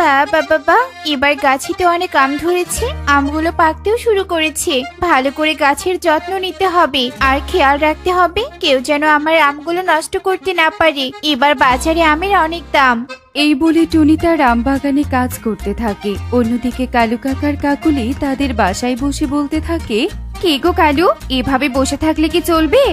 বাবা বাবা, এবার গাছে তো অনেক আম ধরেছে, আমগুলো পাকতেও শুরু করেছে। ভালো করে গাছের যত্ন নিতে হবে আর খেয়াল রাখতে হবে কেউ যেন আমার আমগুলো নষ্ট করতে না পারে। এবার বাজারে আমের অনেক দাম। এই বলে টুনি তার আম বাগানে কাজ করতে থাকে। অন্যদিকে কালু কাকার কাকুলি তাদের বাসায় বসে বলতে থাকে, কে গো কালু, এভাবে বসে থাকলে কি চলবে?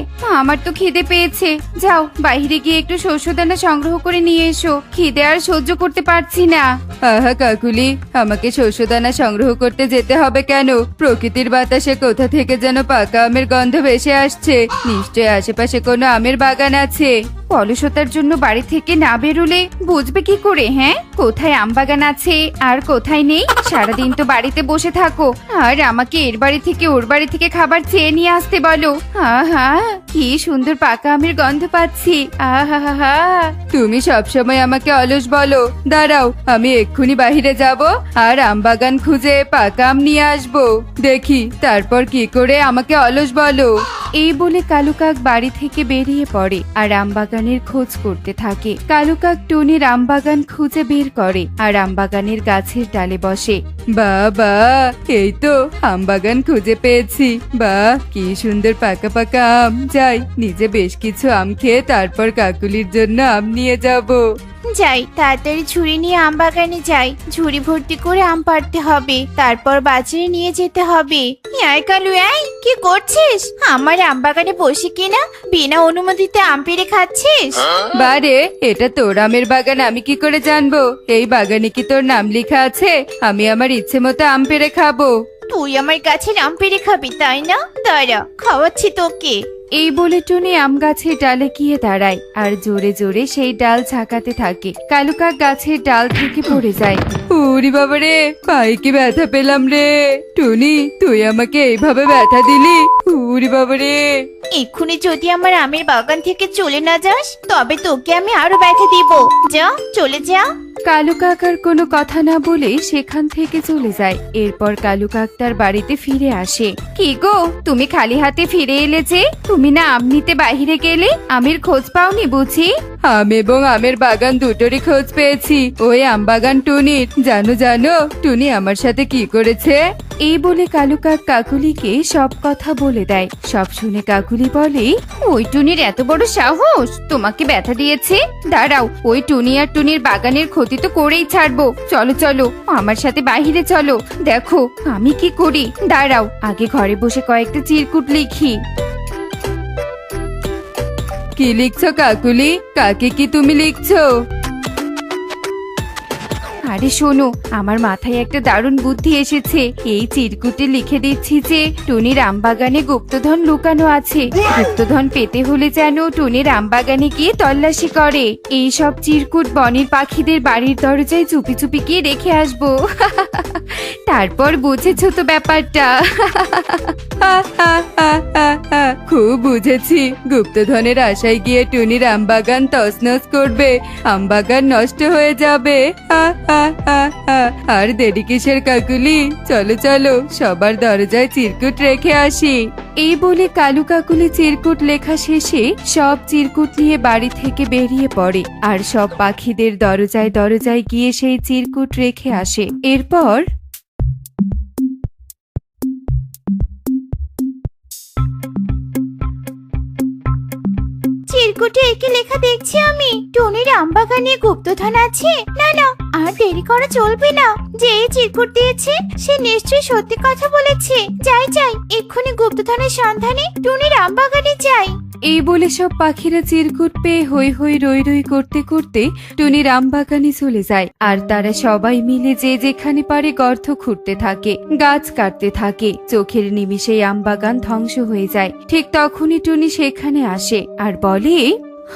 আমার তো খিদে পেয়েছে, যাও বাইরে গিয়ে একটু শস্যদানা সংগ্রহ করে নিয়ে এসো, খিদে আর সহ্য করতে পারছি না। আহা কাকুলি, আমাকে শস্যদানা সংগ্রহ করতে যেতে হবে কেন? প্রকৃতির বাতাসে কোথা থেকে যেন পাকা আমের গন্ধ ভেসে আসছে, নিশ্চয় আশেপাশে কোনো আমের বাগান আছে। অলসতার জন্য বাড়ি থেকে না বেরোলে বুঝবে কি করে? হ্যাঁ, কোথায় আম বাগান আছে আর কোথায় নেই? সারাদিন তো বাড়িতে বসে থাকো আর আমাকে এর বাড়ি থেকে ওর বাড়ি থেকে খাবার চেয়ে নিয়ে আসতে বলো। আহা, কি সুন্দর পাকা আমের গন্ধ পাচ্ছি। আহা, তুমি সবসময় আমাকে অলস বলো। দাঁড়াও, আমি এক্ষুনি বাহিরে যাব আর আম বাগান খুঁজে পাকা আম নিয়ে আসবো। দেখি তারপর কি করে আমাকে অলস বলো। এই বলে কালু কাক বাড়ি থেকে বেরিয়ে পড়ে আর আম বাগানের খোঁজ করতে থাকে। কালু কাক টুনির আম বাগান খুঁজে বের করে আর আম বাগানের গাছের ডালে বসে। বাবা, এই তো আম বাগান খুঁজে পেয়েছি। বাহ, কি সুন্দর পাকা পাকা আম। যাই, নিজে বেশ কিছু আম খেয়ে তারপর কাকুলির জন্য আম নিয়ে যাব। যাই, তাড়াতাড়ি ঝুড়ি নিয়ে আম বাগানে যাই। ঝুড়ি ভর্তি করে আম পাড়তে হবে, তারপর বাজারে নিয়ে যেতে হবে। এই কালু, এই কি করছিস? আমার আম বাগানে বসে কিনা বিনা অনুমতিতে আম পেড়ে খাচ্ছিস? বারে, এটা তোর আমের বাগান, আমি কি করে জানবো? এই বাগানে কি তোর নাম লেখা আছে? আমি আমার ইচ্ছে মতো আম পেড়ে খাবো। তুই আমার গাছের আম পেড়ে খাবি তাই না? দাঁড়া, খাওয়াচ্ছি তোকে। এই বলে টুনি আম গাছের ডালে গিয়ে দাঁড়ায় আর জোরে জোরে সেই ডাল ঝাঁকাতে থাকে। কালু কাক গাছের ডাল থেকে পড়ে যায়। ওরে বাবারে, পায়ে কি ব্যথা পেলাম রে। টুনি, তুই আমাকে এইভাবে ব্যথা দিলি? ওরে বাবারে। এক্ষুনি যদি আমার আমের বাগান থেকে চলে না যাস তবে তোকে আমি আরো ব্যথা দিব। যা, চলে যা। কালু কাক আর কোনো কথা না বলে সেখান থেকে চলে যায়। এরপর কালু কাক তার বাড়িতে ফিরে আসে। কি গো, তুমি খালি হাতে ফিরে এলে যে? তুমি না আম নিতে বাহিরে গেলে, আমের খোঁজ পাওনি বুঝি? আম এবং আমের বাগান দুটোরই খোঁজ পেয়েছি। ওই আম বাগান টুনির। জানো জানো টুনি আমার সাথে কি করেছে? এই বলে কালু কাক কাকুলিকে সব কথা বলে দেয়। সব শুনে কাকুলি বলে, ওই টুনির এত বড় সাহস, তোমাকে ব্যথা দিয়েছে? দাঁড়াও, ওই টুনি আর টুনির বাগানের ক্ষতি তো করেই ছাড়বো। চলো চলো, আমার সাথে বাহিরে চলো, দেখো আমি কি করি। দাঁড়াও, আগে ঘরে বসে কয়েকটা চিরকুট লিখি। কি লিখছো কাকুলি? কাকে কি তুমি লিখছো? আরে শোনো, আমার মাথায় একটা দারুণ বুদ্ধি এসেছে। এই চিরকুটে লিখে দিচ্ছি যে টুনির আমবাগানে গুপ্তধন লুকানো আছে। গুপ্তধন পেতে হলে যেন টুনির আমবাগানে গিয়ে তল্লাশি করে। এই সব চিরকুট বনের পাখিদের বাড়ির দরজায় চুপি চুপি গিয়ে রেখে আসবো। তারপর বুঝেছো তো ব্যাপারটা? খুব বুঝেছি। গুপ্তধনের আশায় গিয়ে টুনির আমবাগান তছনছ করবে, আমবাগান নষ্ট হয়ে যাবে। আর দেরি কিসের কাকুলি? চলো চলো, সবার দরজায় চিরকুট রেখে আসি। এই বলে কালু কাকুলি চিরকুট লেখা শেষে সব চিরকুট নিয়ে বাড়ি থেকে বেরিয়ে পড়ে আর সব পাখিদের দরজায় দরজায় গিয়ে সেই চিরকুট রেখে আসে। এরপর চিরকুটে একে লেখা দেখছি আমি, টুনির আমবাগানে গুপ্তধন আছে। না না, আর দেরি করা চলবে না। যে এই চিরকুট দিয়েছে সে নিশ্চয়ই সত্যি কথা বলেছে। যাই যাই, এক্ষুনি গুপ্তধনের সন্ধানে টুনির আমবাগানে যাই। এই বলে সব পাখিরা চিরকুট পেয়ে হই হই রই রই করতে করতে টুনির আমবাগানে চলে যায়। আর তারা সবাই মিলে যে যেখানে পারে গর্ত খুঁড়তে থাকে, গাছ কাটতে থাকে। চোখের নিমিষেই আমবাগান ধ্বংস হয়ে যায়। ঠিক তখনই টুনি সেখানে আসে আর বলে,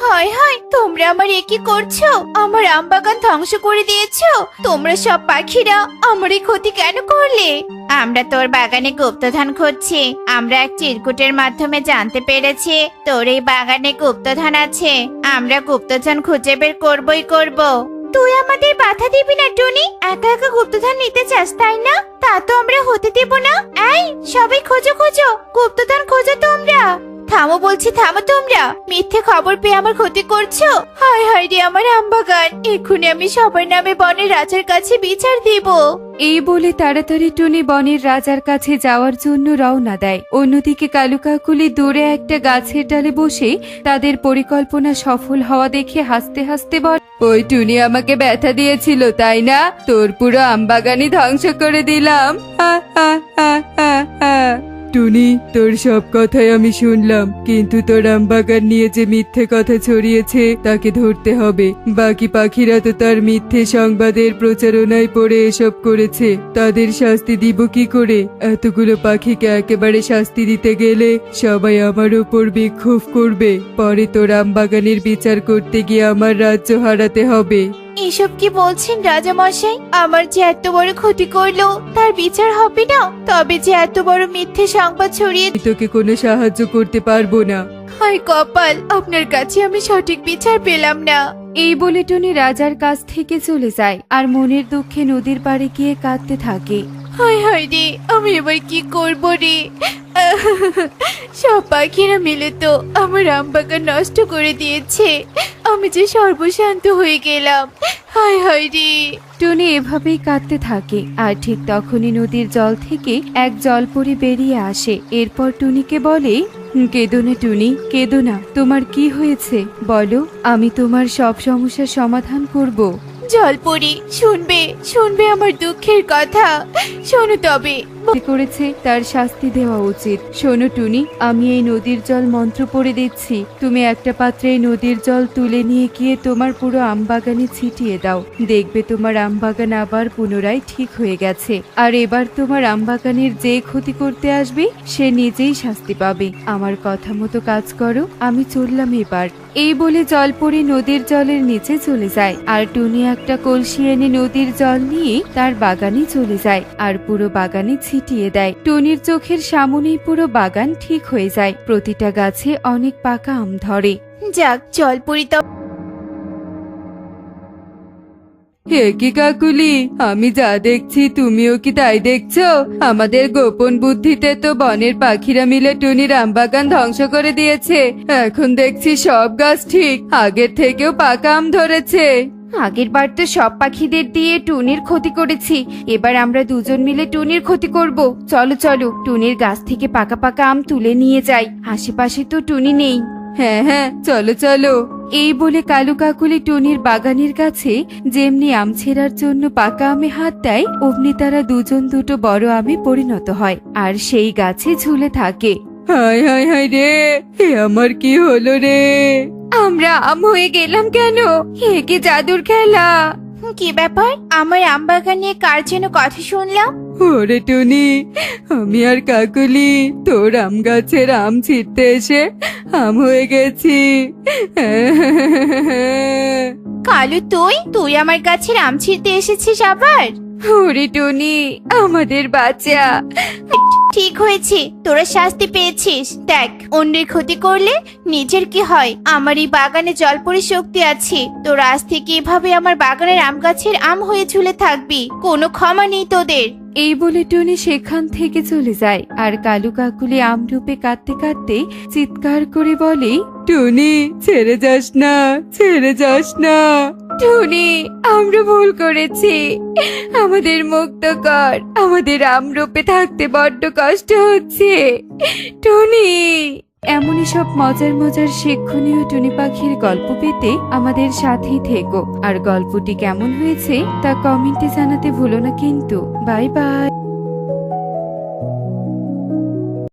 হায় হায়, তোমরা আমার এ কি করছো? আমার আমবাগান ধ্বংস করে দিয়েছো। তোমরা সব পাখিরা আমার এই ক্ষতি কেন করলে? আমরা তোর বাগানে গুপ্তধন খুঁজছি। আমরা এক চিরকুটের মাধ্যমে জানতে পেরেছি তোর এই বাগানে গুপ্তধন আছে। আমরা গুপ্তধন খুঁজে বের করবই করব। তুই আমাদের বাধা দিবি না টুনি। একা একা গুপ্তধন নিতে চাস তাই না? তা তো আমরা হতে দেব না। এই সবাই খোঁজো খোঁজো, গুপ্তধন খোঁজো তোমরা। থামো বলছি, থামো তোমরা। মিথ্যে খবর পেয়ে আমার ক্ষতি করছো। হায় হায় রে আমার আম বাগান, এক্ষুনি আমি সবার নামে বনের রাজার কাছে বিচার দিব। এই বলে তাড়াতাড়ি টুনি বনের রাজার কাছে যাওয়ার জন্য রওনা দেয়। অন্যদিকে কালু কাকুলি দূরে একটা গাছের ডালে বসে তাদের পরিকল্পনা সফল হওয়া দেখে হাসতে হাসতে বলে, ওই টুনি আমাকে ব্যথা দিয়েছিল তাই না? তোর পুরো আমবাগানই ধ্বংস করে দিলাম। হা হা হা হা হা। টুনি, তোর সব কথাই আমি শুনলাম, কিন্তু তোর আমবাগান নিয়ে যে মিথ্যে কথা ছড়িয়েছে তাকে ধরতে হবে। বাকি পাখিরা তো তার মিথ্যে সংবাদের প্রচারণায় পড়ে এসব করেছে, তাদের শাস্তি দিব কি করে? এতগুলো পাখিকে একেবারে শাস্তি দিতে গেলে সবাই আমার উপর বিক্ষোভ করবে, পরে তোর আমবাগানের বিচার করতে গিয়ে আমার রাজ্য হারাতে হবে। এসব কি বলছেন রাজা মশাই? আমার যে এত বড় ক্ষতি করলো তার বিচার হবে না? তবে যে এত বড় মিথ্যে সংবাদ ছড়িয়ে, আমি তোকে কোনো সাহায্য করতে পারবো না। হায় কপাল, আপনার কাছে আমি সঠিক বিচার পেলাম না। এই বলে টুনি রাজার কাছ থেকে চলে যায় আর মনের দুঃখে নদীর পাড়ে গিয়ে কাঁদতে থাকে। হায় হায় রে, আমি এবার কি করব রে? সব পাখিরা মিলে তো আমার আম বাগান নষ্ট করে দিয়েছে, আমি যে সর্বশান্ত হয়ে গেলাম। হায় হায় রে। টুনি এভাবেই কাঁদতে থাকে আর ঠিক তখনই নদীর জল থেকে এক জলপরি বেরিয়ে আসে। এরপর টুনিকে বলে, কেঁদো না টুনি, কেঁদো না। তোমার কি হয়েছে বলো, আমি তোমার সব সমস্যার সমাধান করব। জলপরি, শুনবে শুনবে আমার দুঃখের কথা, শোনো তবে। কি করেছে তার শাস্তি দেওয়া উচিত। শোনো টুনি, আমি এই নদীর জল মন্ত্র পড়ে দিচ্ছি, তুমি একটা পাত্রে এই নদীর জল তুলে নিয়ে গিয়ে তোমার পুরো আমবাগানে ছিটিয়ে দাও। দেখবে তোমার আমবাগান আবার পুনরায় ঠিক হয়ে গেছে। আর এবার তোমার আমবাগানের যে ক্ষতি করতে আসবে সে নিজেই শাস্তি পাবে। আমার কথা মতো কাজ করো, আমি চললাম এবার। এই বলে জলপরি নদীর জলের নিচে চলে যায় আর টুনি একটা কলসি এনে নদীর জল নিয়ে তার বাগানে চলে যায় আর পুরো বাগানে ছিটিয়ে দেয়। টুনির চোখের সামনেই পুরো বাগান ঠিক হয়ে যায়, প্রতিটা গাছে অনেক পাকা আম ধরে। যাক, জলপরি তো। হে কি কাকুলি, আমি যা দেখছি তুমিও কি তাই দেখছো? আমাদের গোপন বুদ্ধিতে তো বনের পাখিরা মিলে টুনির আমবাগান ধ্বংস করে দিয়েছে। এখন দেখছি সব গাছ ঠিক আগের থেকেও পাকা আম ধরেছে। আগের বার তো সব পাখিদের দিয়ে টুনির ক্ষতি করেছি, এবার আমরা দুজন মিলে টুনির ক্ষতি করব। চলো চলো, টুনির গাছ থেকে পাকা পাকা আম তুলে নিয়ে যাই, আশেপাশে তো টুনি নেই। হ্যাঁ হ্যাঁ, চলো চলো। এই বলে কালু কাকুলি টুনির বাগানের কাছে যেমনি আম ছেঁড়ার জন্য পাকা আমে হাত দেয়, অমনি তারা দুজন দুটো বড় আমে পরিণত হয় আর সেই গাছে ঝুলে থাকে। হায় হায় হায় রে, এ আমার কি হলো রে? আমরা আম হয়ে গেলাম কেন? হে কি জাদুর খেলা! কি ব্যাপার? আমার আম বাগান নিয়ে কার যেন কথা শুনলাম। ওরে টুনি, আমি আর কাকুলি তোর আম গাছের আম ছিঁড়তে এসে আম হয়ে গেছি। কালু, তুই আমার গাছের আম ছিঁড়তে এসেছিস আবার? ওরে টুনি, আমাদের বাচ্চা। ঠিক হয়েছে, তোরা শাস্তি পেয়েছিস। দেখ, অন্যের ক্ষতি করলে নিজের কি হয়। আমার এই বাগানে জলপরি শক্তি আছে, তোরা আজ থেকে এভাবে আমার বাগানের আম গাছের আম হয়ে ঝুলে থাকবি, কোনো ক্ষমা নেই তোদের। এই বলে টুনি সেখান থেকে চলে যায় আর কালু কাকুলি আম রূপে কাঁদতে কাঁদতে চিৎকার করে বলে, টুনি ছেড়ে যাস না, ছেড়ে যাস না। টুনি, আমরা ভুল করেছি, আমাদের মুক্ত কর, আমাদের আম রূপে থাকতে বড্ড কষ্ট হচ্ছে। টুনি। এমনই সব মজার মজার শিক্ষণীয় টুনি পাখির গল্প পেতে আমাদের সাথেই থেকো। আর গল্পটি কেমন হয়েছে তা কমেন্টে জানাতে ভুলো না কিন্তু। Bye bye.